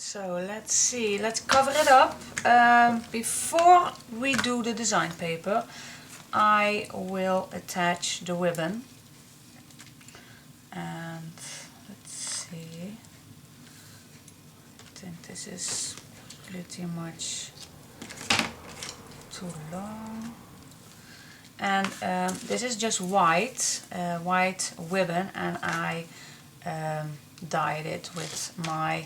So let's see, let's cover it up. Before we do the design paper, I will attach the ribbon. And let's see, I think this is pretty much too long. And this is just white ribbon, and I dyed it with my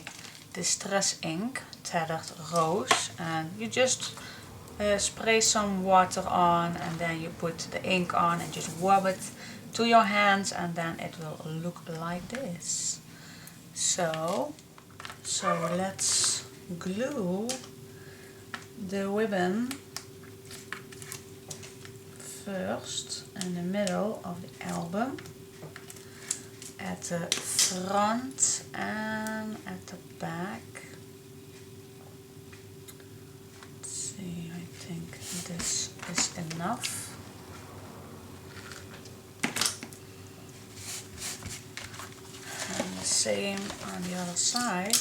distress ink, tethered rose, and you just spray some water on, and then you put the ink on and just rub it to your hands, and then it will look like this. So let's glue the ribbon first in the middle of the album, at the front and at the back. Let's see, I think this is enough. And the same on the other side.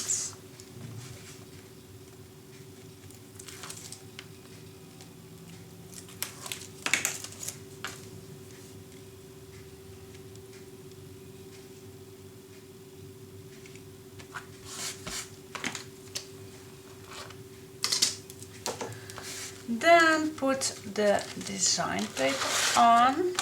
Then put the design paper on.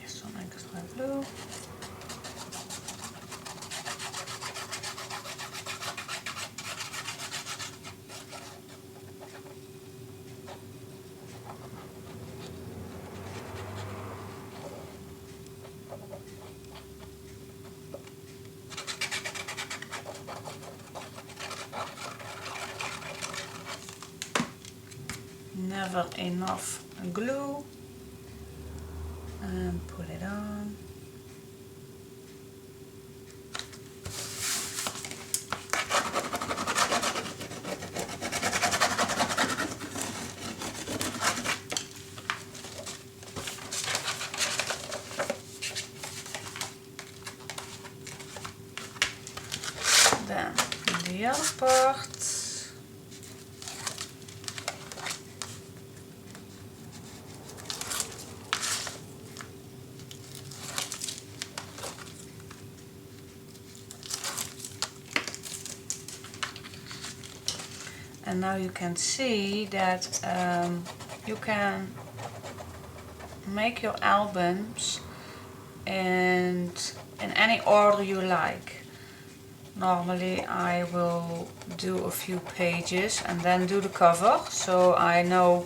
Some extra glue. Never enough glue, and put it on. Then the other part. And now you can see that you can make your albums in any order you like. Normally I will do a few pages and then do the cover, so I know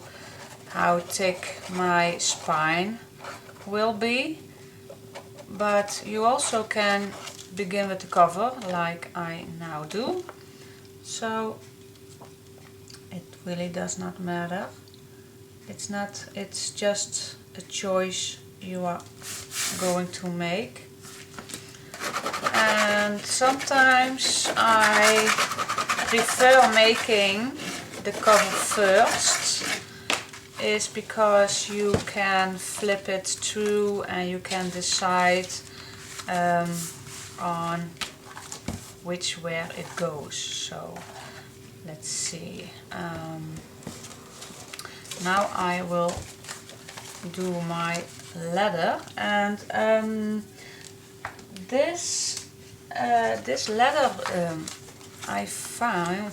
how thick my spine will be. But you also can begin with the cover like I now do. So it really does not matter. It's just a choice you are going to make. And sometimes I prefer making the cover first, is because you can flip it through and you can decide on which way it goes. So let's see. Now I will do my leather, and this leather I found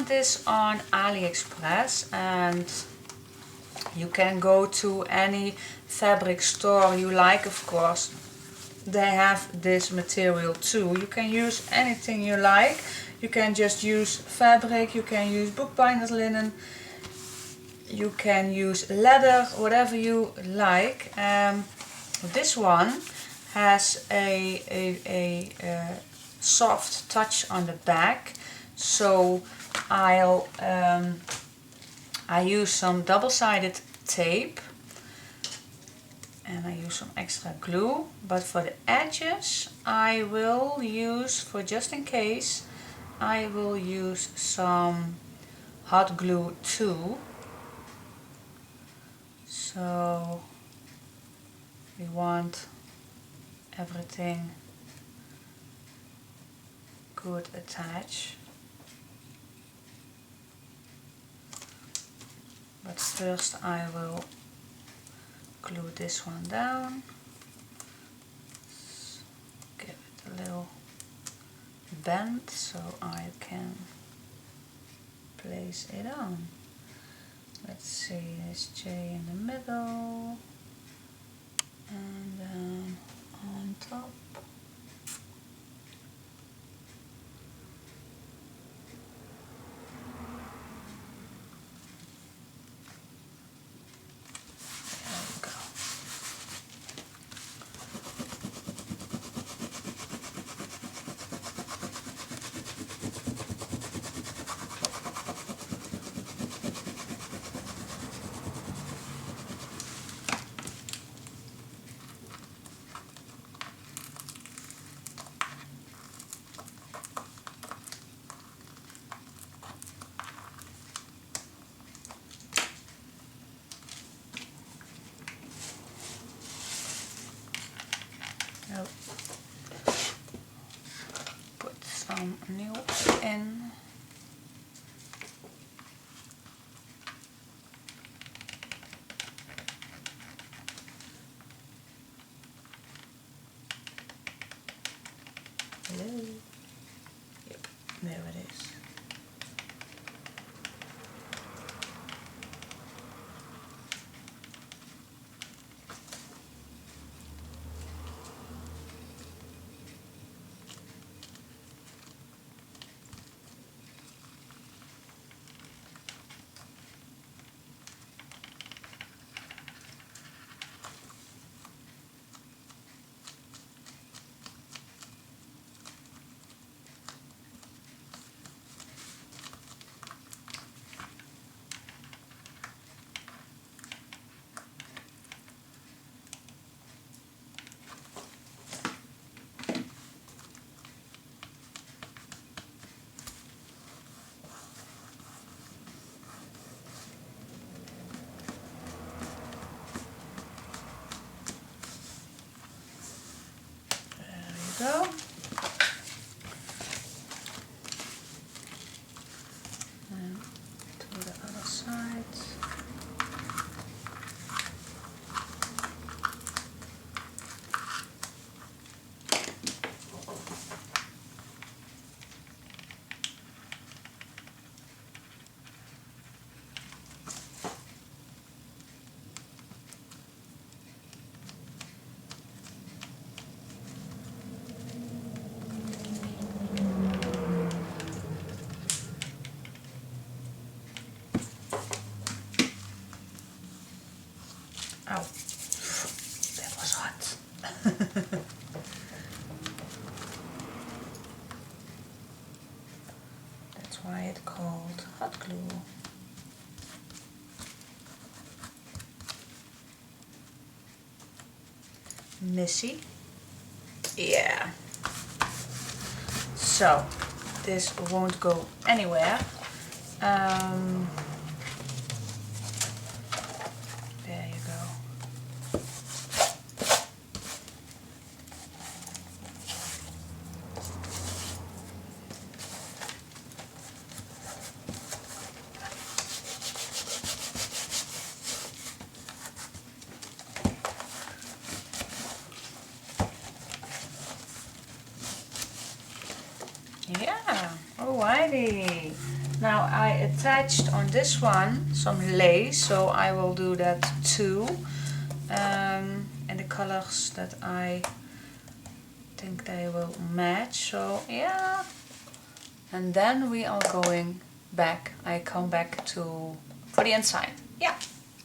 this on AliExpress, and you can go to any fabric store you like, of course. They have this material too. You can use anything you like. You can just use fabric, you can use bookbinders linen, you can use leather, whatever you like. This one has a soft touch on the back, so I use some double-sided tape, and I use some extra glue, but for the edges I will use, for just in case, I will use some hot glue too. So we want everything good attached. But first I will glue this one down. Give it a little bend so I can place it on. Let's see, this J in the middle and then on top. I'll put some nails in. Hello. Yep, there it is. Go. And to the other side. Oh, that was hot. That's why it's called hot glue. Messy. Yeah. So, this won't go anywhere. There you go. Yeah, alrighty. Now I attached on this one some lace, so I will do that too. And the colors that I think they will match, so yeah. And then we are going back. I come back to for the inside. Yeah,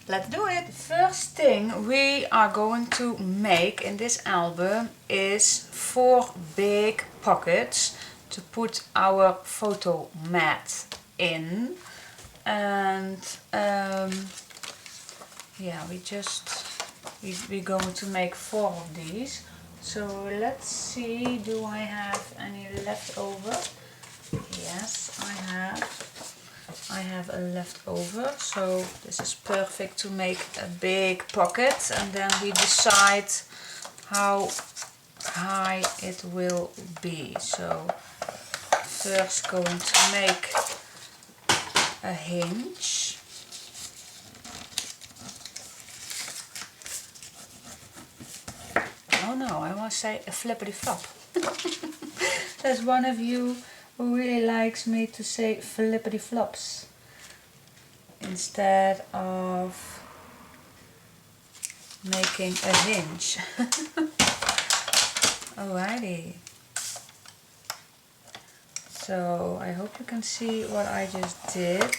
let's do it. The first thing we are going to make in this album is 4 big pockets to put our photo mat in. And yeah, we just we're going to make 4 of these. So let's see, do I have any left over? Yes, I have a leftover, so this is perfect to make a big pocket, and then we decide how high it will be. So first going to make a hinge. Oh no, I want to say a flippity flop. There's one of you who really likes me to say flippity flops instead of making a hinge. Alrighty. So I hope you can see what I just did.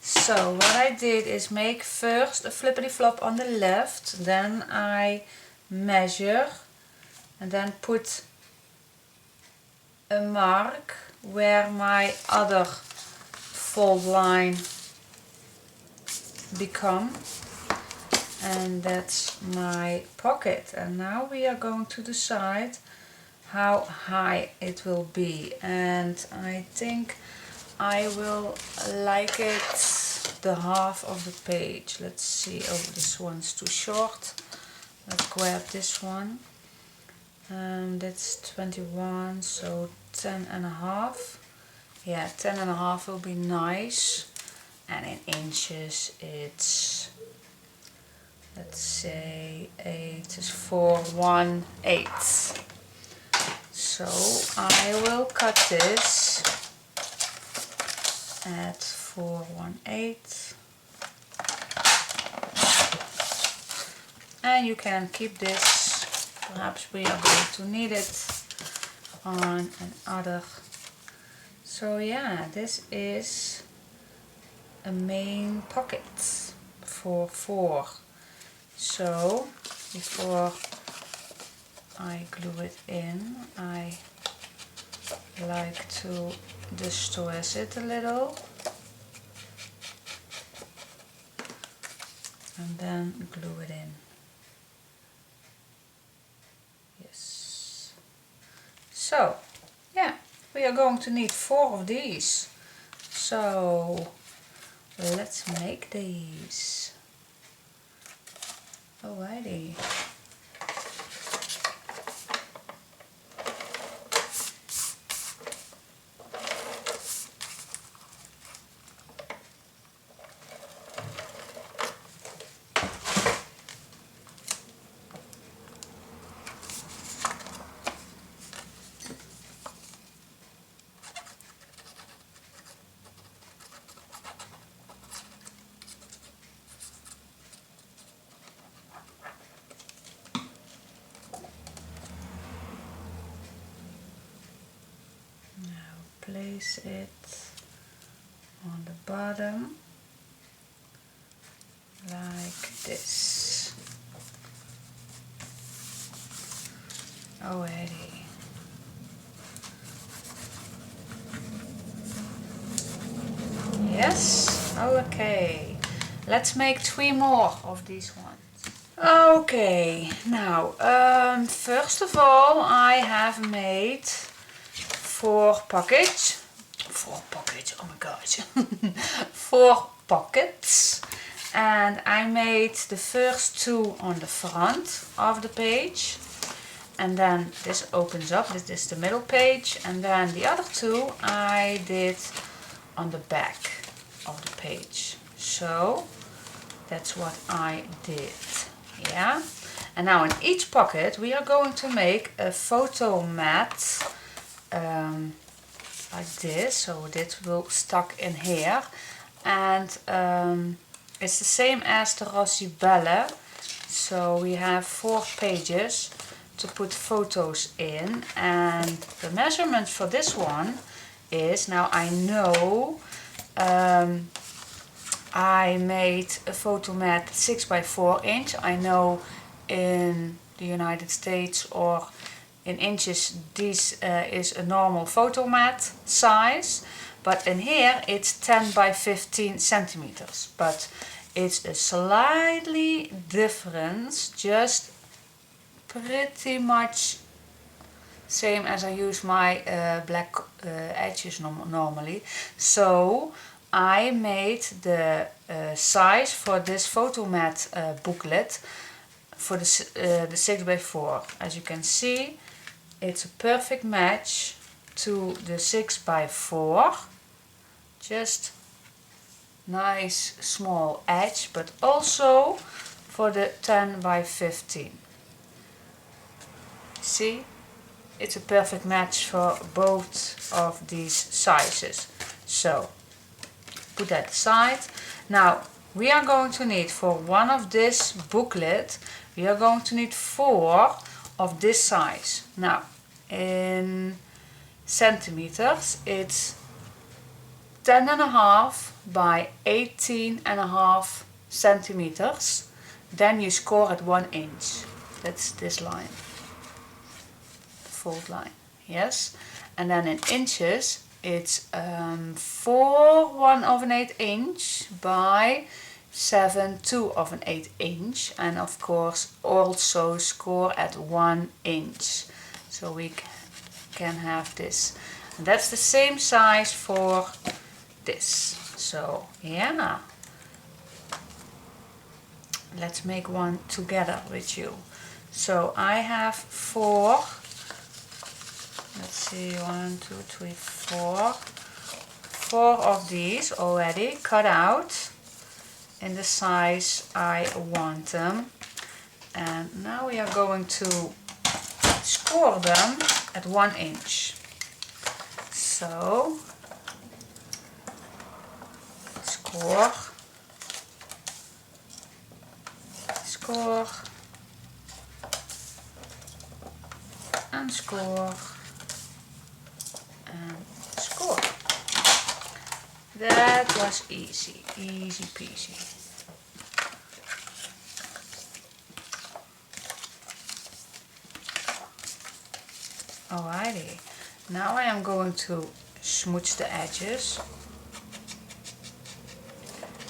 So what I did is make first a flippity flop on the left, then I measure and then put a mark where my other fold line become, and that's my pocket. And now we are going to decide how high it will be, and I think I will like it the half of the page. Let's see, oh, this one's too short. Let's grab this one. That's 21, so 10 and a half. Yeah, 10 and a half will be nice. And in inches it's, let's say 8 is 4/1/8. So I will cut this at 4/1/8, and you can keep this, perhaps we are going to need it on another. So yeah, this is a main pocket for 4. So before I glue it in, I like to distress it a little and then glue it in. Yes. So yeah, we are going to need 4 of these. So let's make these. Alrighty. Place it on the bottom like this. Already. Yes, okay. Let's make 3 more of these ones. Okay, now first of all I have made 4 pockets, oh my gosh, 4 pockets, and I made the first 2 on the front of the page, and then this opens up, this is the middle page, and then the other 2 I did on the back of the page. So that's what I did, yeah. And now in each pocket we are going to make a photo mat like this, so this will stuck in here, and it's the same as the rossibelle. So we have 4 pages to put photos in, and the measurement for this one is, now I know I made a photo mat 6 by 4 inch. I know in the United States or in inches, this is a normal photo mat size, but in here it's 10 by 15 centimeters, but it's a slightly difference, just pretty much same as I use my black edges normally. So I made the size for this photo mat booklet for the 6 by 4. As you can see, it's a perfect match to the 6 by 4. Just nice small edge, but also for the 10 by 15. See, it's a perfect match for both of these sizes. So put that aside. Now we are going to need, for one of this booklet, we are going to need 4 of this size. Now in centimeters it's 10.5 by 18.5 centimeters. Then you score at 1 inch. That's this line, the fold line. Yes, and then in inches it's 4 1/8 inch by 7 2/8 inch, and of course also score at 1 inch. So we can have this. And that's the same size for this. So yeah, let's make one together with you. So I have 4, let's see, 1 2 3 4 of these already cut out in the size I want them, and now we are going to score them at 1 inch. So score, score, and score, and score. That was easy, easy peasy. Alrighty, now I am going to smooch the edges,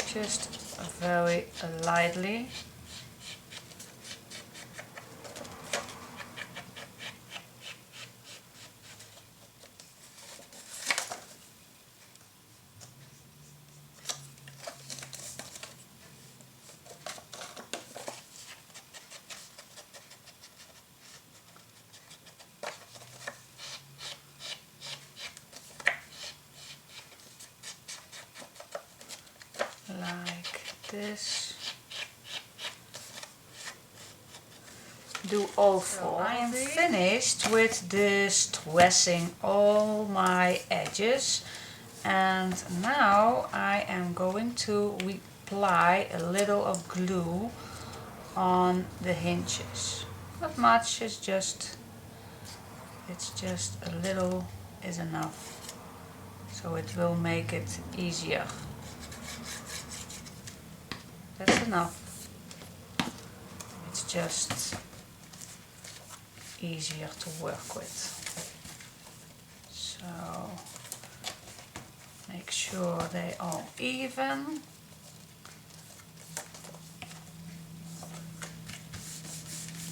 just very lightly. Like this. Do all 4. I am finished with distressing all my edges, and now I am going to apply a little of glue on the hinges. Not much, it's just a little is enough, so it will make it easier. That's enough. It's just easier to work with. So make sure they are even.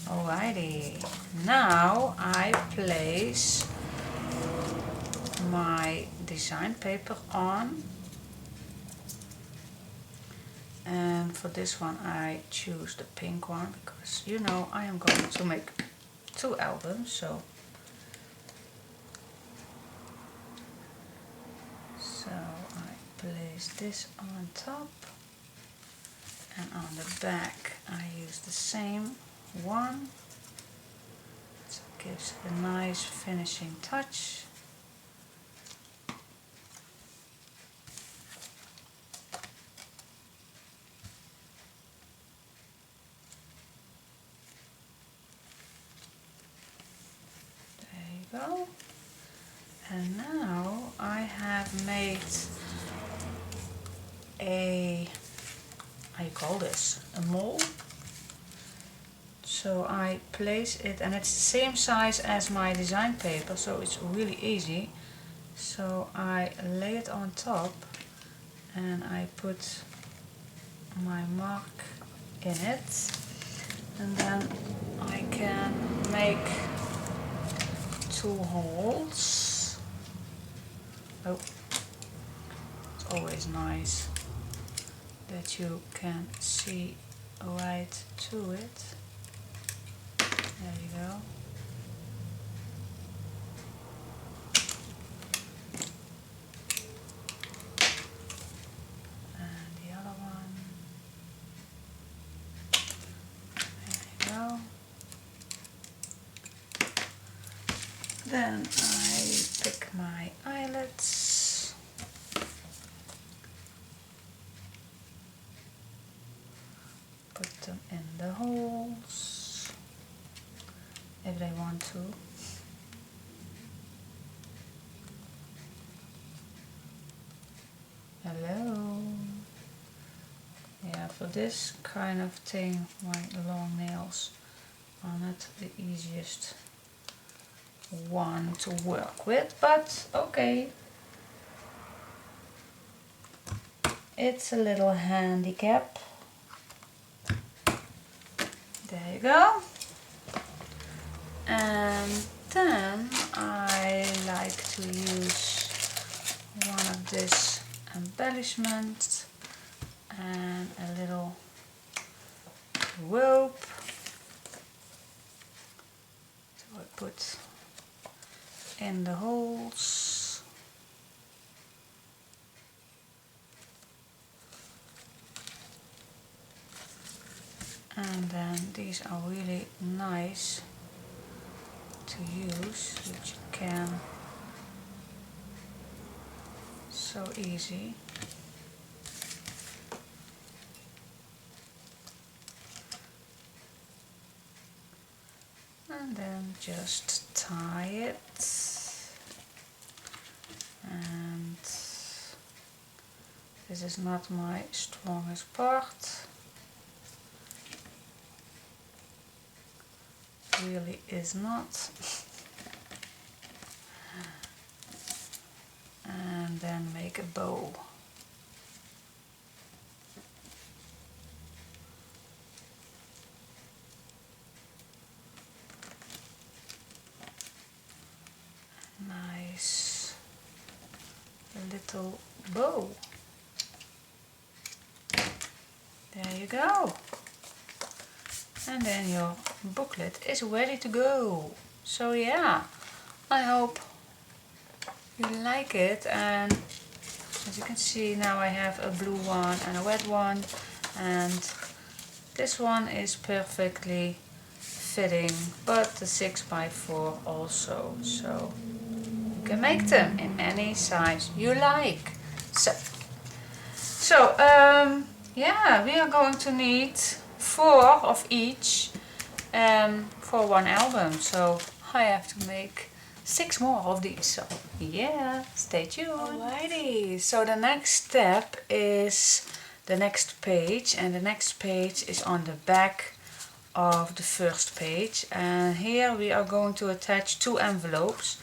Alrighty, now I place my design paper on. And for this one I choose the pink one because, you know, I am going to make 2 albums, so I place this on top, and on the back I use the same one. So it gives a nice finishing touch. Go. And now I have made a, how you call this, a mold. So I place it, and it's the same size as my design paper, so it's really easy. So I lay it on top and I put my mark in it, and then I can make 2 holes. Oh, it's always nice that you can see right to it. There you go. And the other one. There you go. Then I pick my eyelets. Put them in the holes if they want to. Hello. Yeah, for this kind of thing, my long nails are not the easiest one to work with, but okay. It's a little handicap. There you go. And then I like to use one of this embellishment and a little rope. So I put in the holes. And then these are really nice to use, which you can so easy. And then just tie it, and this is not my strongest part, really is not. And then make a bow. Nice little bow. There you go. And then your booklet is ready to go. So yeah, I hope you like it, and as you can see now I have a blue one and a red one, and this one is perfectly fitting, but the 6x4 also, so you can make them in any size you like. So yeah, we are going to need 4 of each for one album, so I have to make 6 more of these, so yeah, stay tuned. Alrighty, so the next step is the next page, and the next page is on the back of the first page, and here we are going to attach 2 envelopes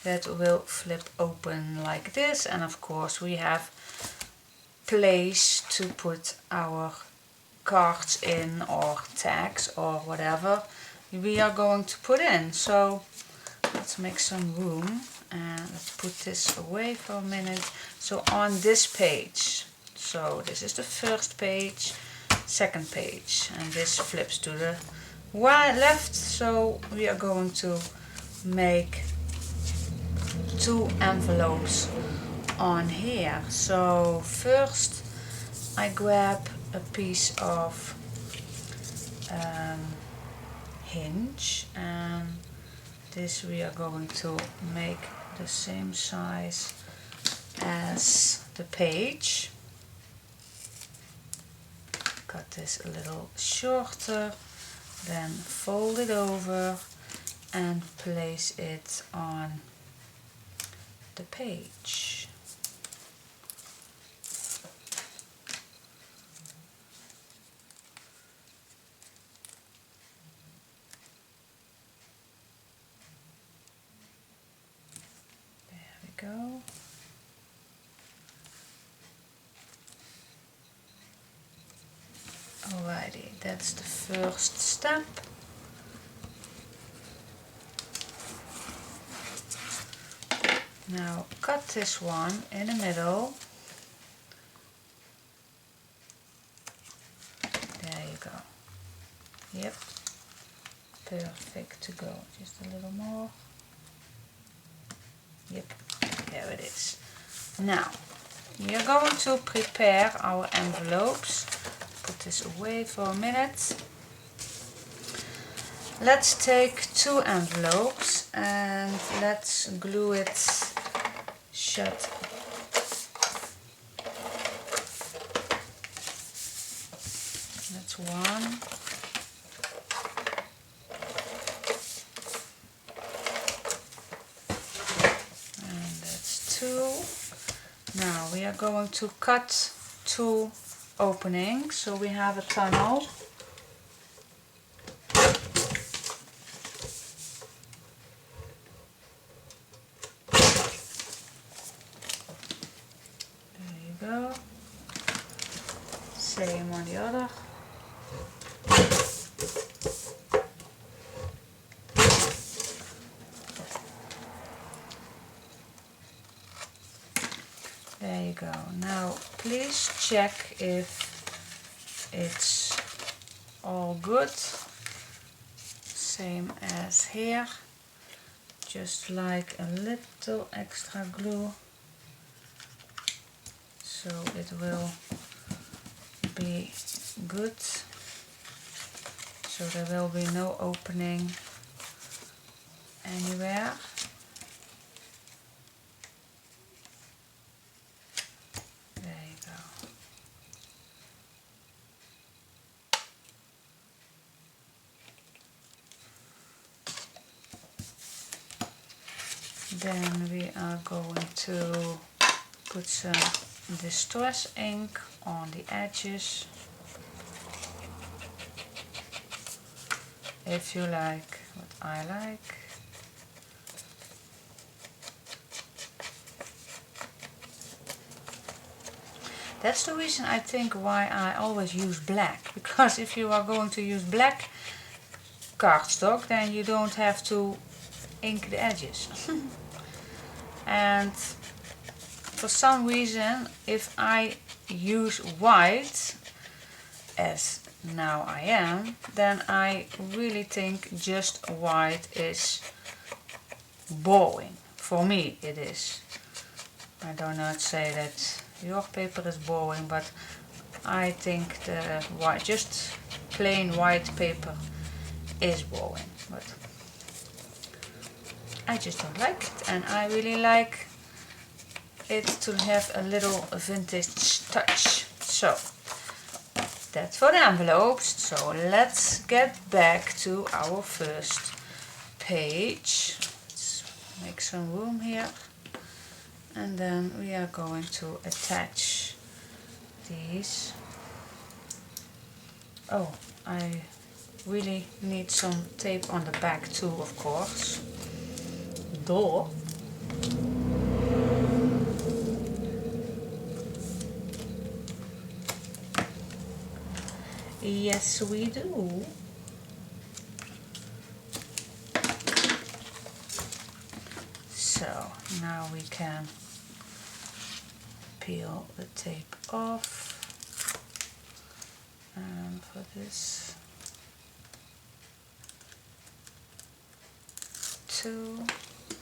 that will flip open like this, and of course we have place to put our cards in, or tags, or whatever we are going to put in. So let's make some room, and let's put this away for a minute. So on this page, so this is the first page, second page, and this flips to the left, so we are going to make 2 envelopes on here. So first I grab a piece of hinge, and this we are going to make the same size as the page. Cut this a little shorter, then fold it over and place it on the page. Alrighty, that's the first step. Now cut this one in the middle. There you go. Yep, perfect to go. Just a little more. Yep, there it is. Now, we are going to prepare our envelopes. Put this away for a minute. Let's take 2 envelopes and let's glue it shut. That's 1. And that's 2. Now we are going to cut 2 openings so we have a tunnel. Go. Same on the other. There you go. Now please check if it's all good. Same as here. Just like a little extra glue. So it will be good, so there will be no opening anywhere. There you go. Then we are going to put some distress ink on the edges, if you like what I like. That's the reason I think why I always use black, because if you are going to use black cardstock then you don't have to ink the edges. And for some reason, if I use white, as now I am, then I really think just white is boring. For me it is. I do not say that your paper is boring, but I think the white, just plain white paper is boring. But I just don't like it, and I really like it to have a little vintage touch. So that's for the envelopes. So let's get back to our first page. Let's make some room here, and then we are going to attach these. Oh, I really need some tape on the back too, of course. Duh. Yes, we do. So now we can peel the tape off, and for this too,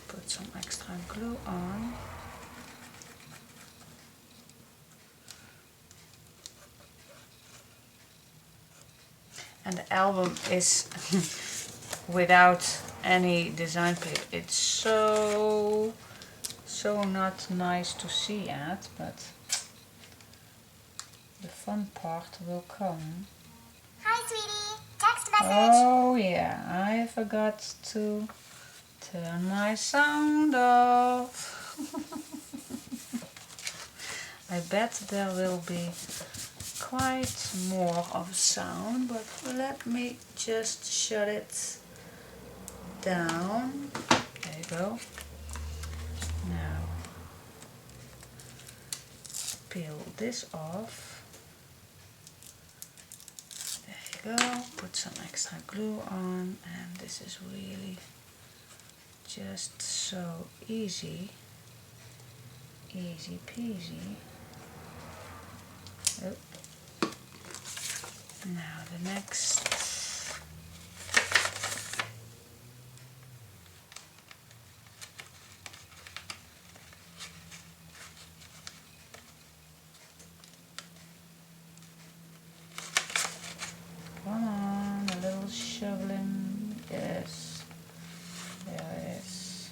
put some extra glue on. And the album is without any design plate. It's so not nice to see at, but the fun part will come. Hi sweetie, text message. Oh yeah, I forgot to turn my sound off. I bet there will be quite more of sound, but let me just shut it down. There you go. Now peel this off. go. Put some extra glue on, and this is really just so easy. Easy peasy. Oh. Now the next. Come on, a little shoveling. Yes, there it is.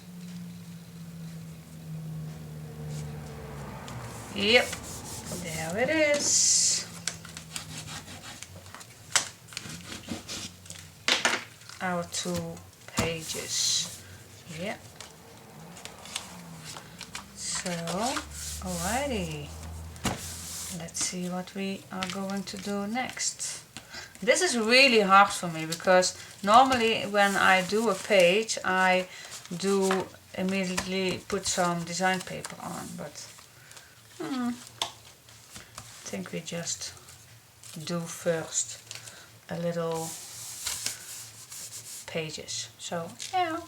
Yep, there it is. Our 2 pages. Yeah. So, alrighty. Let's see what we are going to do next. This is really hard for me because normally when I do a page I do immediately put some design paper on, but I think we just do first a little pages. So yeah,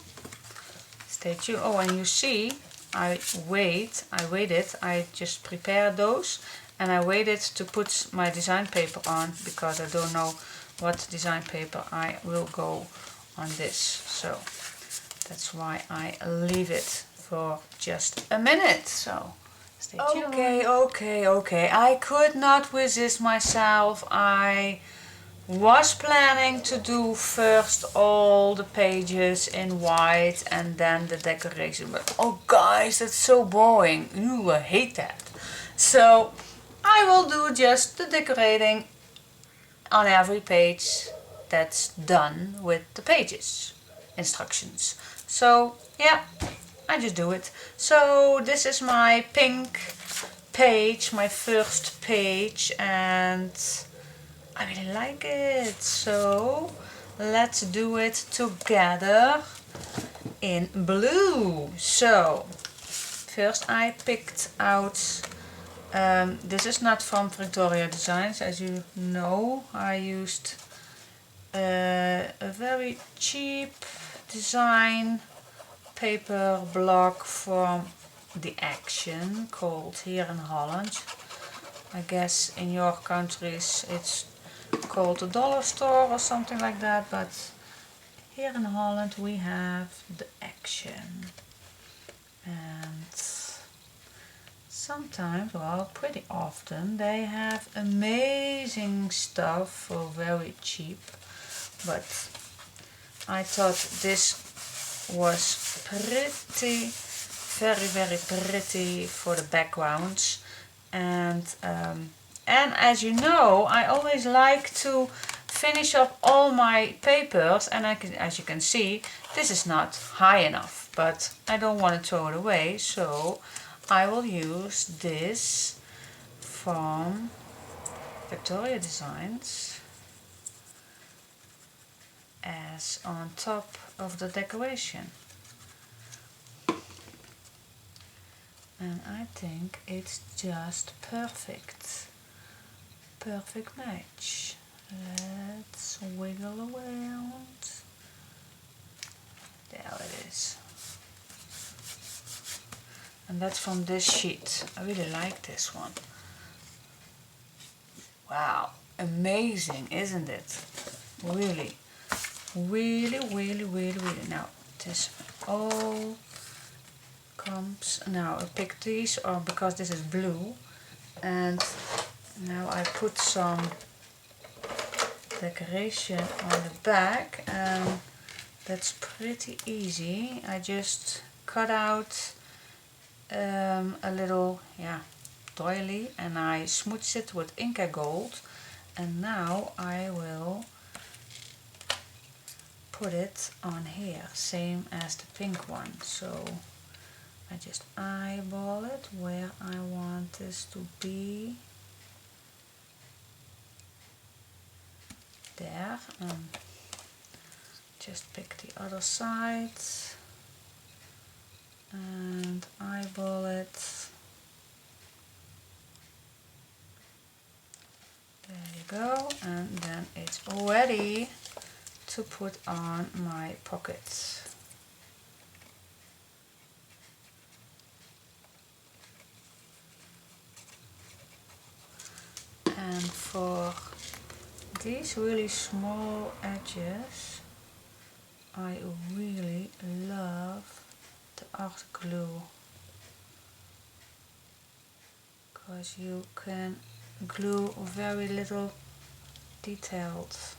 stay tuned. Oh, and you see I waited, I just prepared those and I waited to put my design paper on because I don't know what design paper I will go on this. So that's why I leave it for just a minute. So stay tuned. Okay. I could not resist myself. I was planning to do first all the pages in white and then the decoration, but oh guys, that's so boring. Ooh, I hate that. So I will do just the decorating on every page that's done with the pages instructions. So yeah, I just do it. So this is my pink page, my first page, and I really like it. So let's do it together in blue. So first I picked out, this is not from Vectoria Designs, as you know. I used a very cheap design paper block from the Action called here in Holland. I guess in your countries it's called the dollar store or something like that, but here in Holland we have the Action. And sometimes, well, pretty often, they have amazing stuff for very cheap, but I thought this was pretty, very pretty for the backgrounds. And as you know, I always like to finish up all my papers, and as you can see, this is not high enough, but I don't want to throw it away, so I will use this from Vectoria Designs as on top of the decoration. And I think it's just perfect. Perfect match. Let's wiggle around. There it is. And that's from this sheet. I really like this one. Wow, amazing, isn't it? Really. Now, this all comes. Now I pick these because this is blue, and now I put some decoration on the back, and that's pretty easy. I just cut out a little doily and I smudged it with Inca Gold, and now I will put it on here, same as the pink one. So I just eyeball it where I want this to be. There, and just pick the other side and eyeball it. There you go, and then it's ready to put on my pockets. And for these really small edges, I really love the art glue, because you can glue very little details.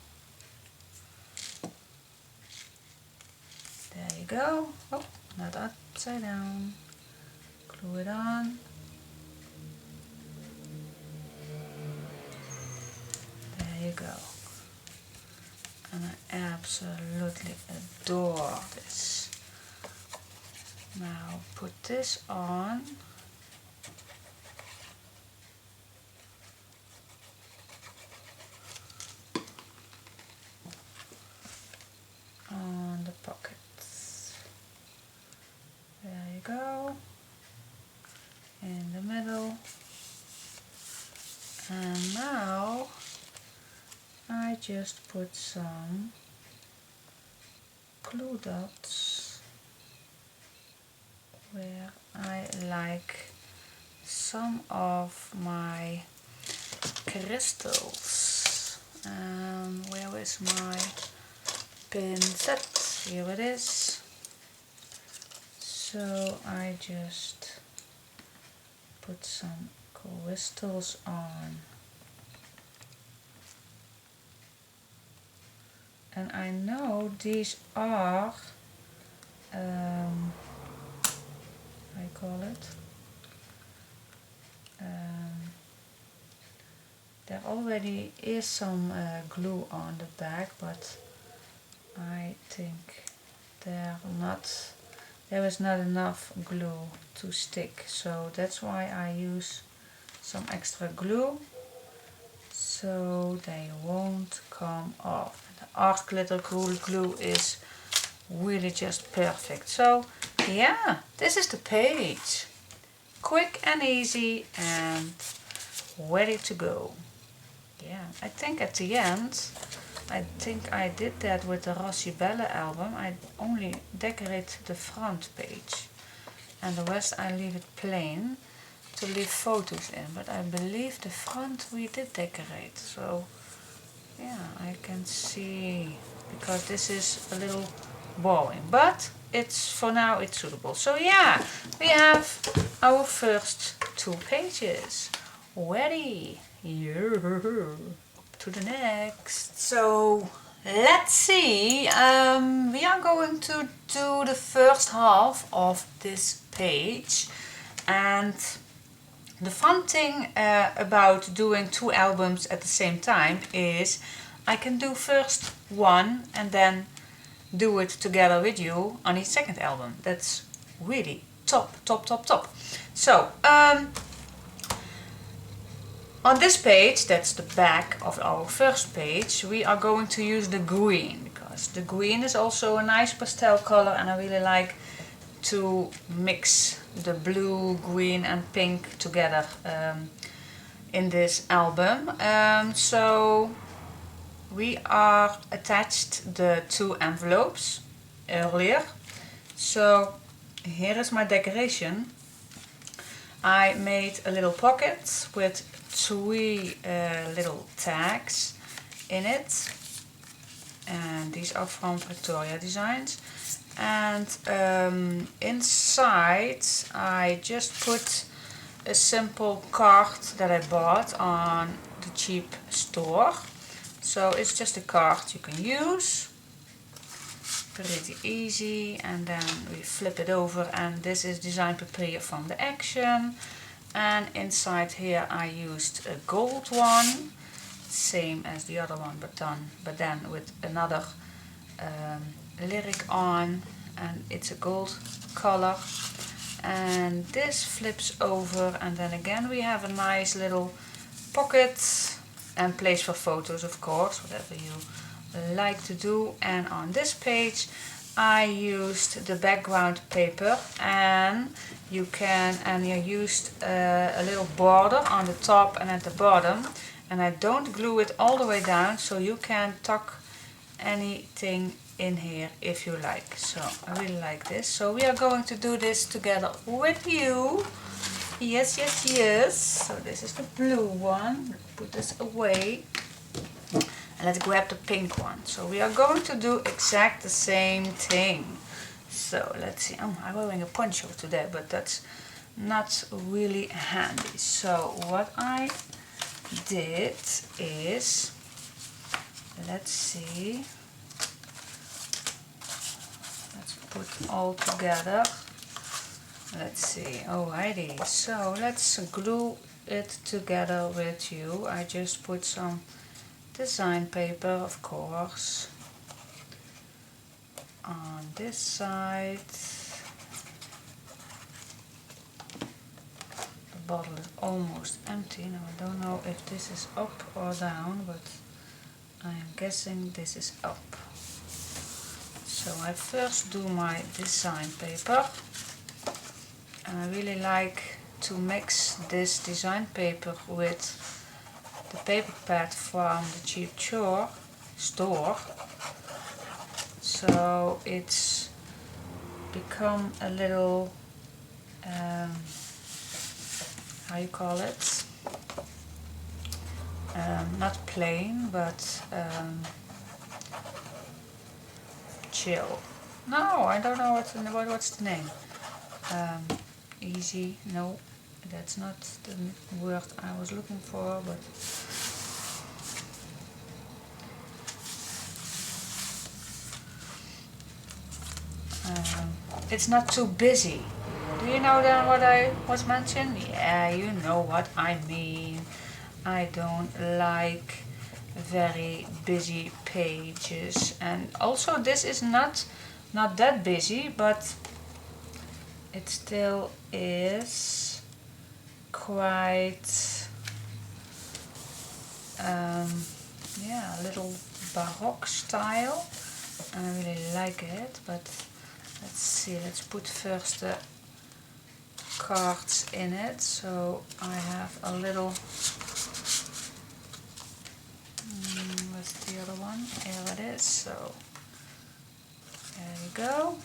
There you go. Oh, not upside down. Glue it on. There you go. And I absolutely adore this. Now put this on. On the pockets. There you go. In the middle. And now I just put some glue dots where I like some of my crystals. Where is my pincette? Here it is. So I just put some crystals on. And I know these are, I call it, there already is some glue on the back, but I think there is not enough glue to stick, so that's why I use some extra glue, so they won't come off. The art glitter glue is really just perfect. So yeah, this is the page. Quick and easy and ready to go. Yeah, I think at the end, I think I did that with the Rossibelle album. I only decorate the front page and the rest I leave it plain to leave photos in, but I believe the front we did decorate. So yeah, I can see, because this is a little boring, but it's for now it's suitable. So yeah, we have our first 2 pages ready. Yeah. To the next. So let's see, we are going to do the first half of this page, and the fun thing about doing 2 albums at the same time is I can do first one and then do it together with you on the second album. That's really top. So on this page, that's the back of our first page, we are going to use the green, because the green is also a nice pastel color and I really like to mix the blue, green and pink together in this album. So we are attached the 2 envelopes earlier. So here is my decoration. I made a little pocket with 3 little tags in it, and these are from Vectoria designs. And inside I just put a simple card that I bought on the cheap store. So it's just a card you can use, pretty easy, and then we flip it over, and this is design papier from the Action. And inside here I used a gold one, same as the other one, but then with another lyric on, and it's a gold color. And this flips over, and then again we have a nice little pocket and place for photos, of course, whatever you like to do. And on this page I used the background paper, and you used a little border on the top and at the bottom, And I don't glue it all the way down, so you can tuck anything in here if you like. So I really like this. So we are going to do this together with you. Yes, yes, yes. So this is the blue one. Let's put this away. And let's grab the pink one. So we are going to do exact the same thing. So let's see. Oh, I'm wearing a poncho today, but that's not really handy. So what I did is, let's see, let's put all together. Let's see. Alrighty, so let's glue it together with you. I just put some design paper, of course, on this side. The bottle is almost empty. Now I don't know if this is up or down, but I am guessing this is up. So I first do my design paper, and I really like to mix this design paper with the paper pad from the cheap store, so it's become a little, how you call it, not plain, but chill. No, I don't know what's the name. Easy, no, that's not the word I was looking for, but it's not too busy. Do you know then what I was mentioning? Yeah, you know what I mean. I don't like very busy pages, and also this is not that busy, but it still is quite yeah, a little baroque style, and I really like it. But let's see, let's put first the cards in it. So I have a little, what's the other one? Here it is. So there you go.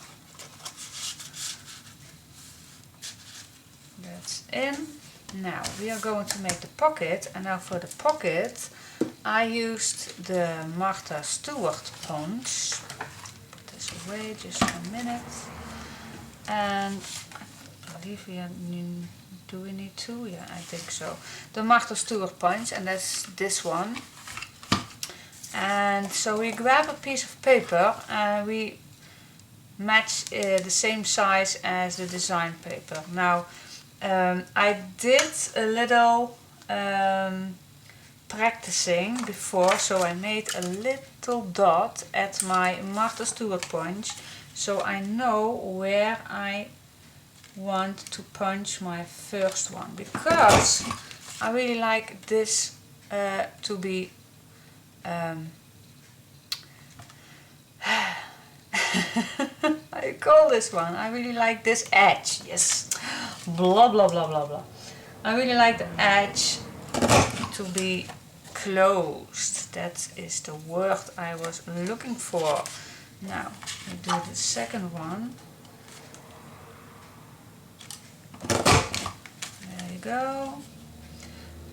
That's in. Now we are going to make the pocket, and now for the pocket I used the Martha Stewart punch. Put this away just a minute. And I believe do we need two? Yeah, I think so. The Martha Stewart punch, and that's this one. And so we grab a piece of paper and we match the same size as the design paper. Now I did a little practicing before, so I made a little dot at my Martha Stewart punch, so I know where I want to punch my first one, because I really like this to be I call this one, I really like this edge, yes, blah blah blah blah blah. I really like the edge to be closed. That is the word I was looking for. Now we do the second one. There you go.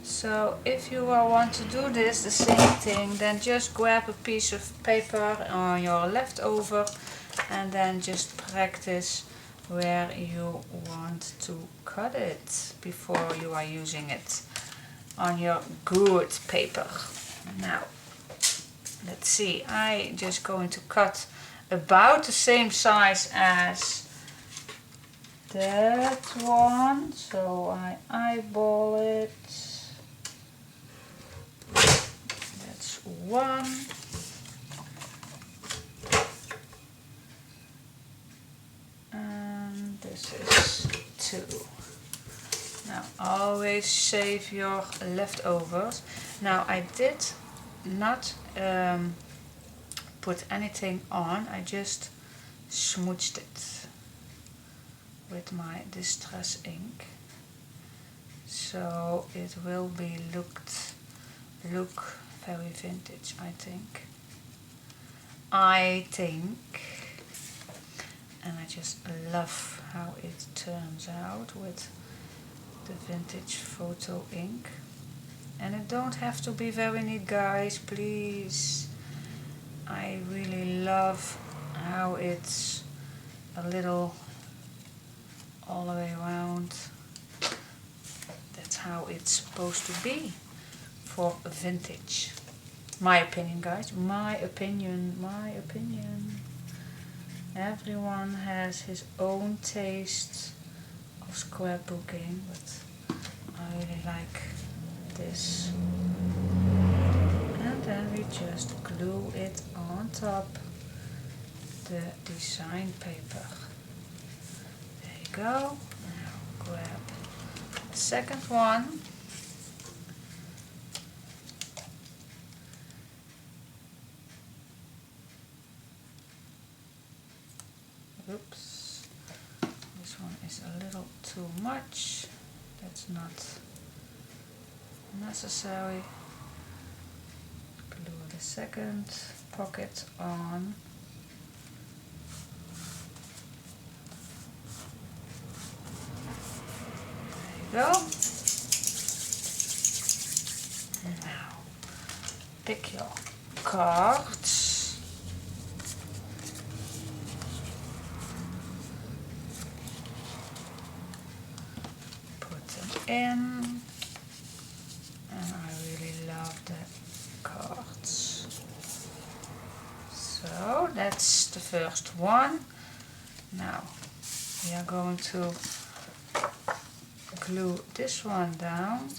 So if you want to do this, the same thing, then just grab a piece of paper on your leftover and then just practice where you want to cut it before you are using it on your good paper. Now let's see, I just going to cut about the same size as that one, so I eyeball it. That's one. And this is two. Now always save your leftovers. Now I did not put anything on, I just smooched it with my distress ink, so it will be looked look very vintage, I think. And I just love how it turns out with the vintage photo ink. And it don't have to be very neat, guys, please. I really love how it's a little all the way around. That's how it's supposed to be for vintage. My opinion, guys, my opinion. Everyone has his own taste of scrapbooking, but I really like this. And then we just glue it on top the design paper. There you go. Now grab the second one. Oops, this one is a little too much. That's not necessary. Glue the second pocket on. There you go. Now, pick your cards. In, and I really love the cards. So that's the first one. Now we are going to glue this one down.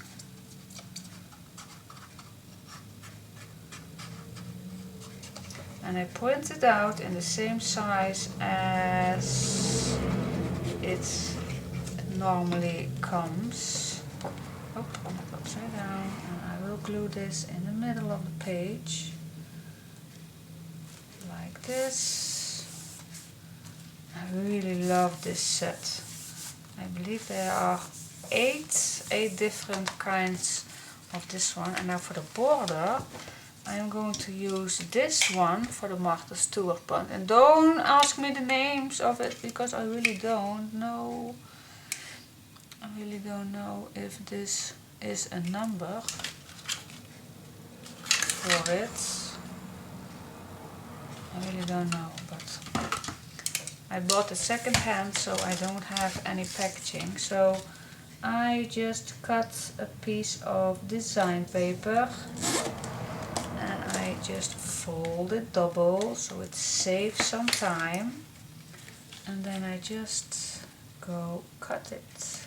And I point it out in the same size as it normally comes. Oh, not upside down. And I will glue this in the middle of the page like this. I really love this set. I believe there are eight different kinds of this one. And now for the border I am going to use this one for the Martha Stewart bond. And don't ask me the names of it because I really don't know. I really don't know if this is a number for it. I really don't know, but I bought it second hand, so I don't have any packaging. So I just cut a piece of design paper and I just fold it double so it saves some time. And then I just go cut it.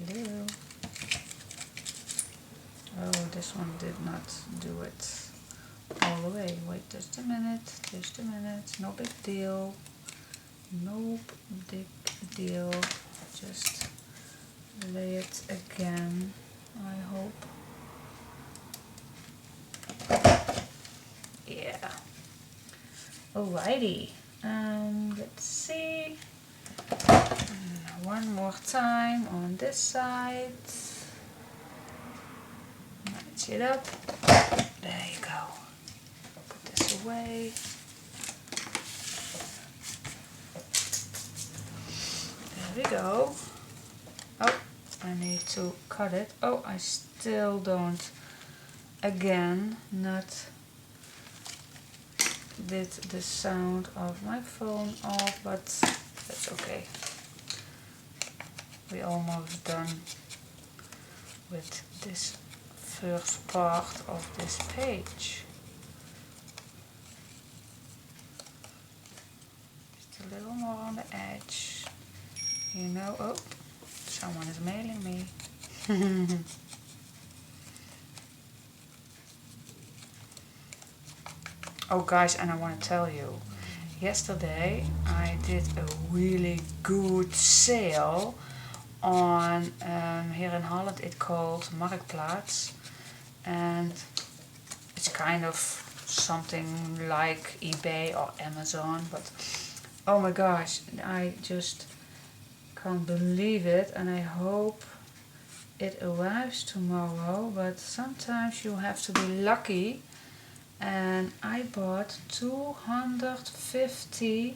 Hello. Oh, this one did not do it all the way. Wait just a minute, no big deal. No big deal. Just lay it again, I hope. Yeah. Alrighty. Let's see. One more time on this side. Match it up. There you go. Put this away. There we go. Oh, I need to cut it. Oh, I still don't. Again, not did the sound of my phone off, but that's okay. We're almost done with this first part of this page. Just a little more on the edge. You know, oh, someone is mailing me. Oh guys, and I want to tell you, yesterday I did a really good sale on, here in Holland it's called Marktplaats, and kind of something like eBay or Amazon, but oh my gosh, I just can't believe it, and I hope it arrives tomorrow, but sometimes you have to be lucky. And I bought 250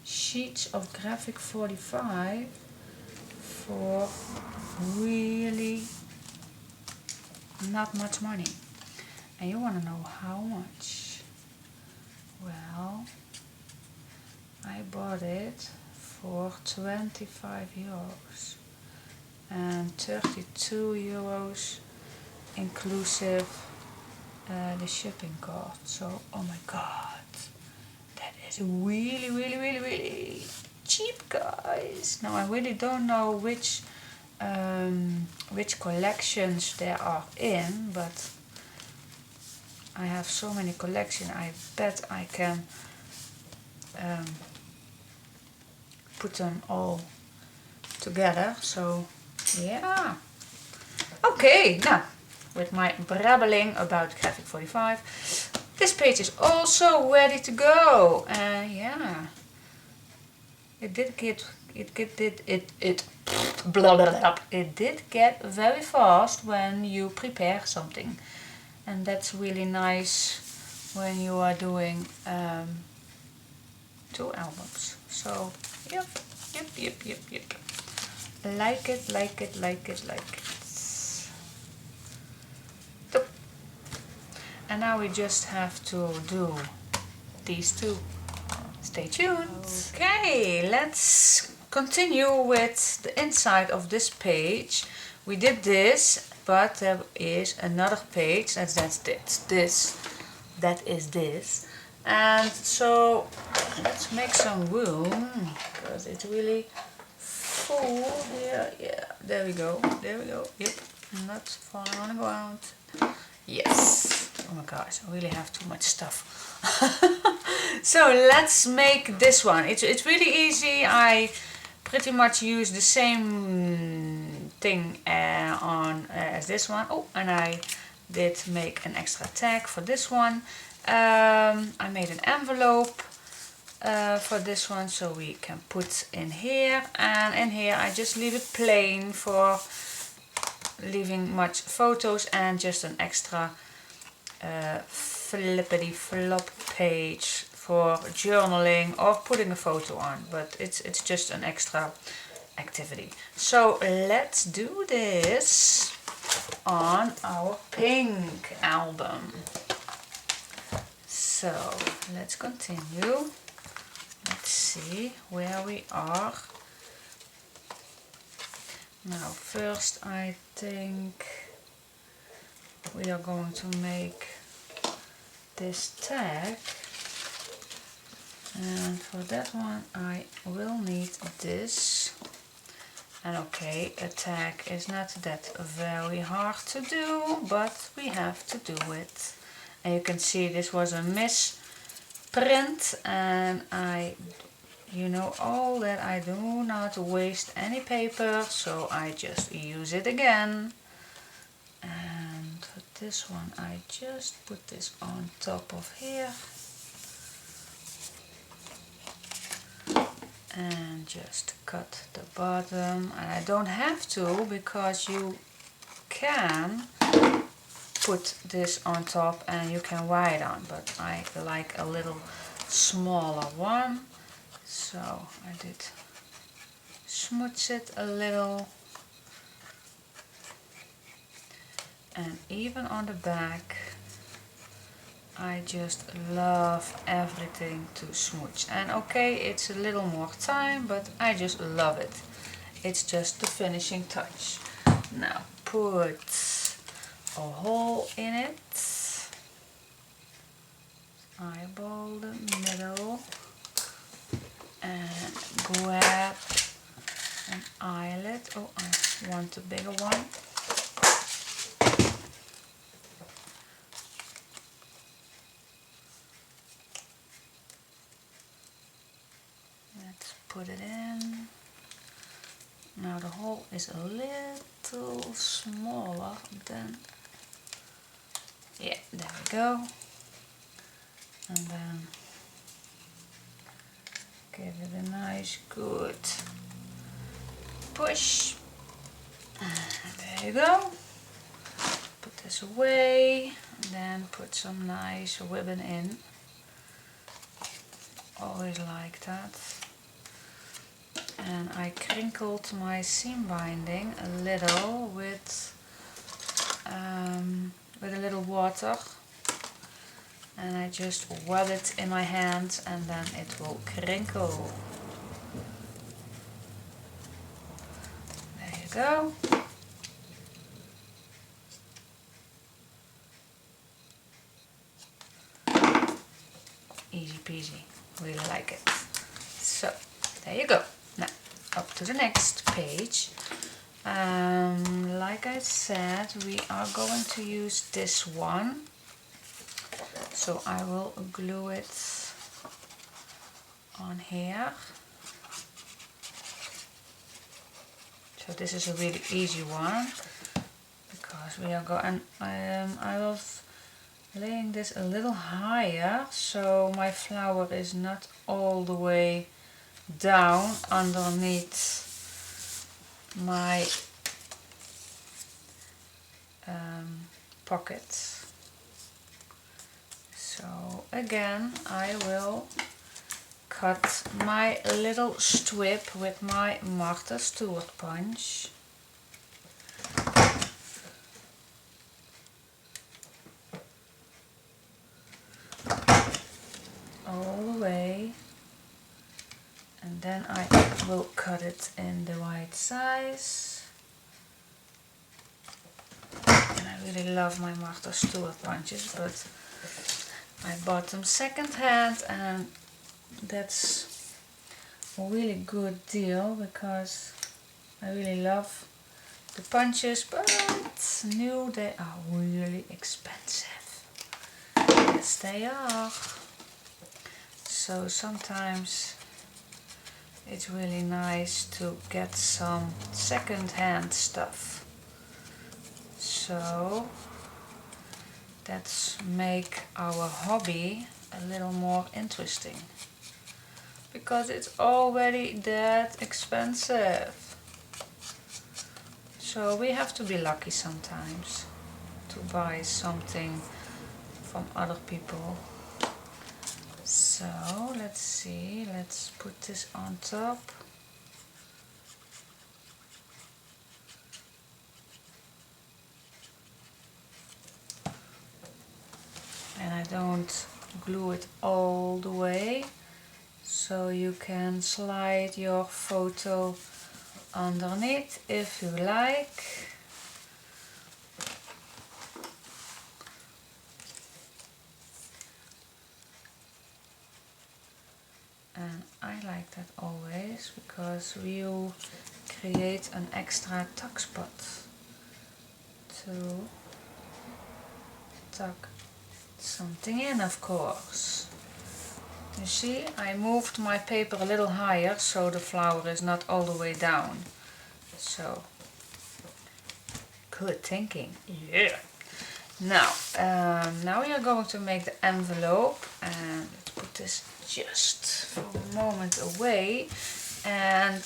sheets of graphic 45 for really not much money. And you want to know how much? Well, I bought it for 25 euros and 32 euros inclusive the shipping cost. So, oh my god, that is really cheap, guys. Now I really don't know which collections there are in, but I have so many collections. I bet I can put them all together. So yeah, okay. Now, with my brabbling about graphic 45, this page is also ready to go. And yeah, it did get very fast when you prepare something, and that's really nice when you are doing 2 albums. So yep. Like it. And now we just have to do these 2. Stay tuned. Okay, let's continue with the inside of this page. We did this, but there is another page, and that's this. That is this. And so let's make some room, because it's really full here. Yeah, there we go. Yep, not falling on the ground. Yes. Oh my gosh, I really have too much stuff. So let's make this one. It's really easy. I pretty much use the same thing as this one. Oh, and I did make an extra tag for this one. I made an envelope for this one, so we can put in here, and in here I just leave it plain for leaving much photos, and just an extra flippity flop page for journaling or putting a photo on, but it's just an extra activity. So let's do this on our pink album. So let's continue. Let's see where we are. Now first I think we are going to make this tag, and for that one I will need this. And okay, a tag is not that very hard to do, but we have to do it. And you can see this was a misprint, and you know all that I do not waste any paper, so I just use it again. And for this one I just put this on top of here and just cut the bottom. And I don't have to, because you can put this on top and you can write on, but I like a little smaller one, so I did smudge it a little. And even on the back I just love everything to smudge. And okay, it's a little more time, but I just love it. It's just the finishing touch. Now put a hole in it, eyeball the middle, and grab an eyelet. Oh, I want a bigger one. Let's put it in. Now the hole is a little smaller than, yeah, there we go. and then give it a nice good push. There you go. Put this away and then put some nice ribbon in. Always like that. And I crinkled my seam binding a little with a little water, and I just rub it in my hand and then it will crinkle. There you go. Easy peasy, really like it. So there you go. Now up to the next page. Like I said, we are going to use this one, so I will glue it on here. So this is a really easy one because we are going. I was laying this a little higher so my flower is not all the way down underneath my pocket. So again I will cut my little strip with my Martha Stewart punch. All the way, and then I will cut it in the right size. And I really love my Martha Stewart punches, but I bought them second hand, and that's a really good deal because I really love the punches, but new they are really expensive. Yes, they are. So sometimes it's really nice to get some second-hand stuff. So that's make our hobby a little more interesting, because it's already that expensive. So we have to be lucky sometimes to buy something from other people. So let's see, let's put this on top. And I don't glue it all the way, so you can slide your photo underneath if you like. And I like that always because you create an extra tuck spot to tuck something in, of course. You see, I moved my paper a little higher so the flower is not all the way down. So, good thinking. Yeah. Now we are going to make the envelope, and let's put this just for a moment away. And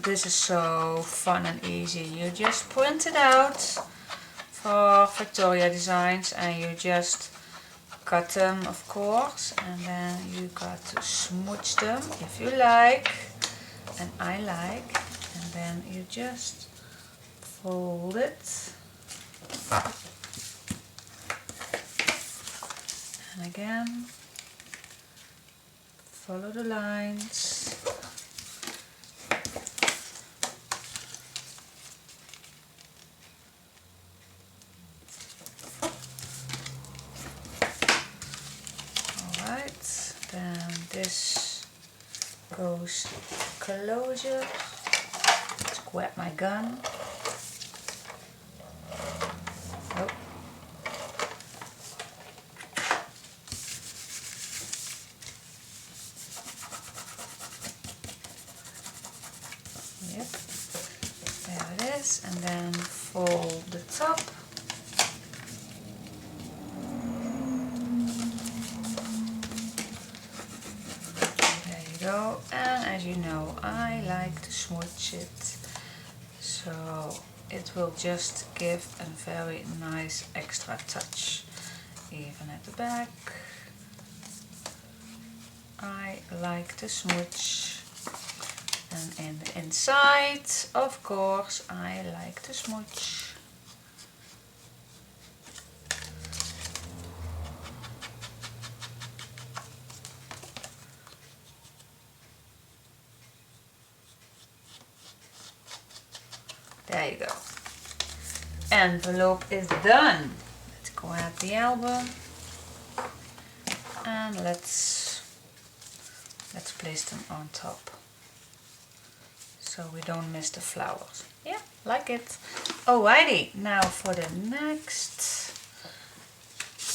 this is so fun and easy. You just print it out for Vectoria designs and you just cut them, of course, and then you got to smooch them if you like, and I like, and then you just fold it. And again, follow the lines. Alright, then this goes closer. Let's grab my gun. Yep, there it is, and then fold the top. you know, I like to smudge it, so it will just give a very nice extra touch. Even at the back, I like to smudge. And in the inside, of course, I like to smudge. There you go. Envelope is done. Let's grab the album and let's place them on top so we don't miss the flowers. Yeah, like it. Alrighty, now for the next,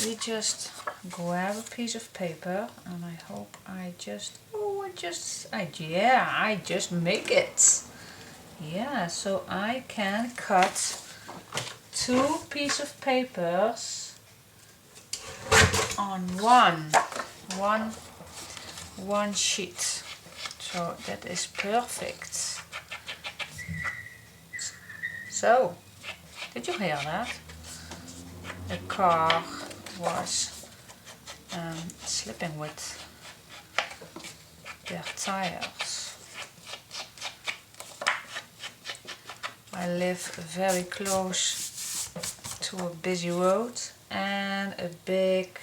we just grab a piece of paper, and I hope I just make it. Yeah, so I can cut 2 pieces of papers on one sheet. So that is perfect. So, did you hear that? The car was slipping with their tires. I live very close to a busy road and a big,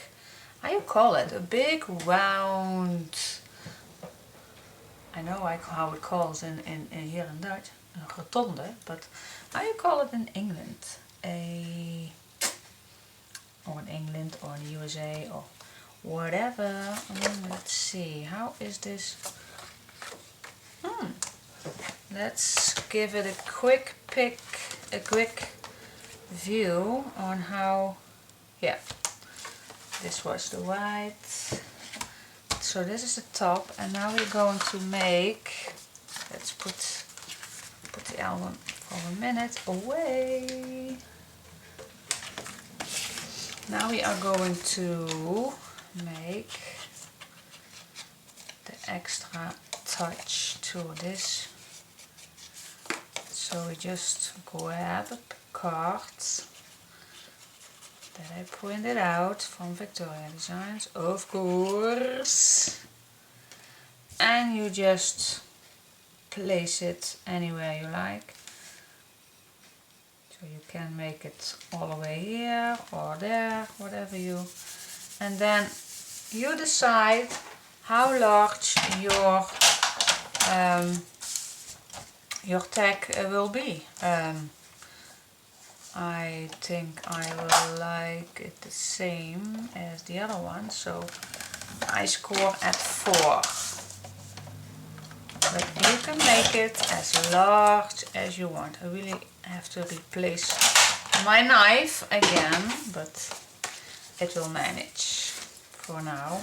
how you call it, a big round, I know how it calls in here in Dutch, a rotonde, but how you call it in England? Or in England or in the USA or whatever. Let's see, how is this? Let's give it a quick view on how, yeah, this was the white. So this is the top, and now we're going to make, let's put the album for a minute away. Now we are going to make the extra touch to this. So we just grab a card that I printed out from Vectoria Designs, of course, and you just place it anywhere you like. So you can make it all the way here or there, whatever you, and then you decide how large your tag will be. I think I will like it the same as the other one, so I score at 4. But you can make it as large as you want. I really have to replace my knife again, but it will manage for now,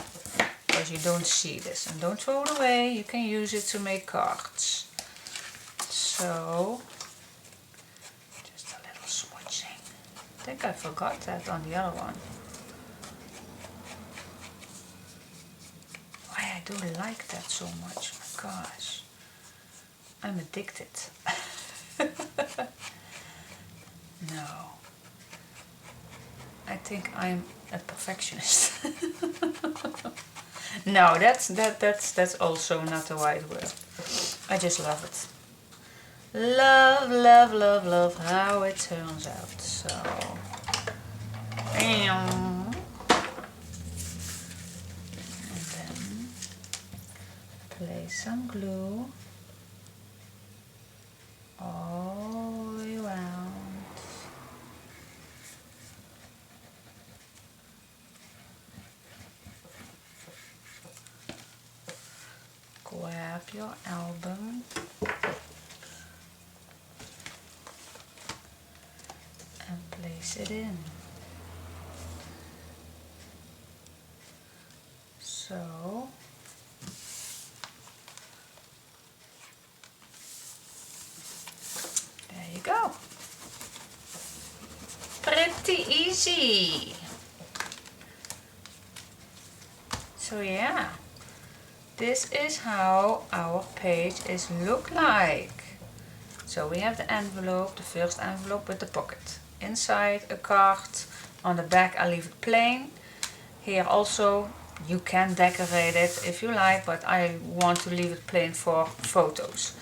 because you don't see this. And don't throw it away, you can use it to make cards. So, just a little smudging. I think I forgot that on the other one. Why I do like that so much, my gosh. I'm addicted. No. I think I'm a perfectionist. No, that's also not the right word. I just love it. Love, love, love, love how it turns out. So, and then place some glue all the way around. Grab your album and place it in. So there you go. Pretty easy. So yeah, this is how our page is look like. So we have the envelope, the first envelope with the pocket. Inside a card, on the back I leave it plain. Here also you can decorate it if you like, but I want to leave it plain for photos.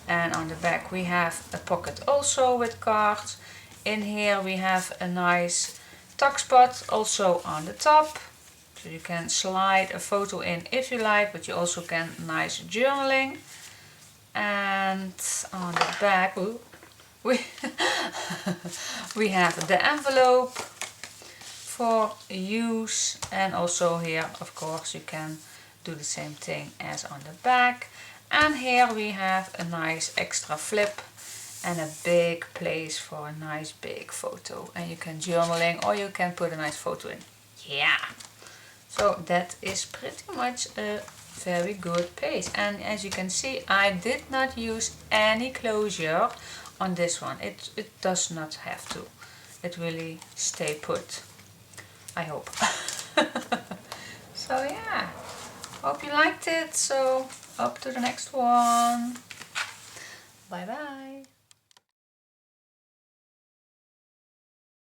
And on the back we have a pocket also with cards. In here we have a nice tuck spot also on the top. So you can slide a photo in if you like, but you also can nice journaling. And on the back we we have the envelope for use, and also here of course you can do the same thing as on the back. And here we have a nice extra flip and a big place for a nice big photo, and you can journaling or you can put a nice photo in. Yeah, so that is pretty much a very good page. And as you can see, I did not use any closure on this one. It does not have to. It really stay put, I hope. So yeah, hope you liked it. So up to the next one. Bye bye.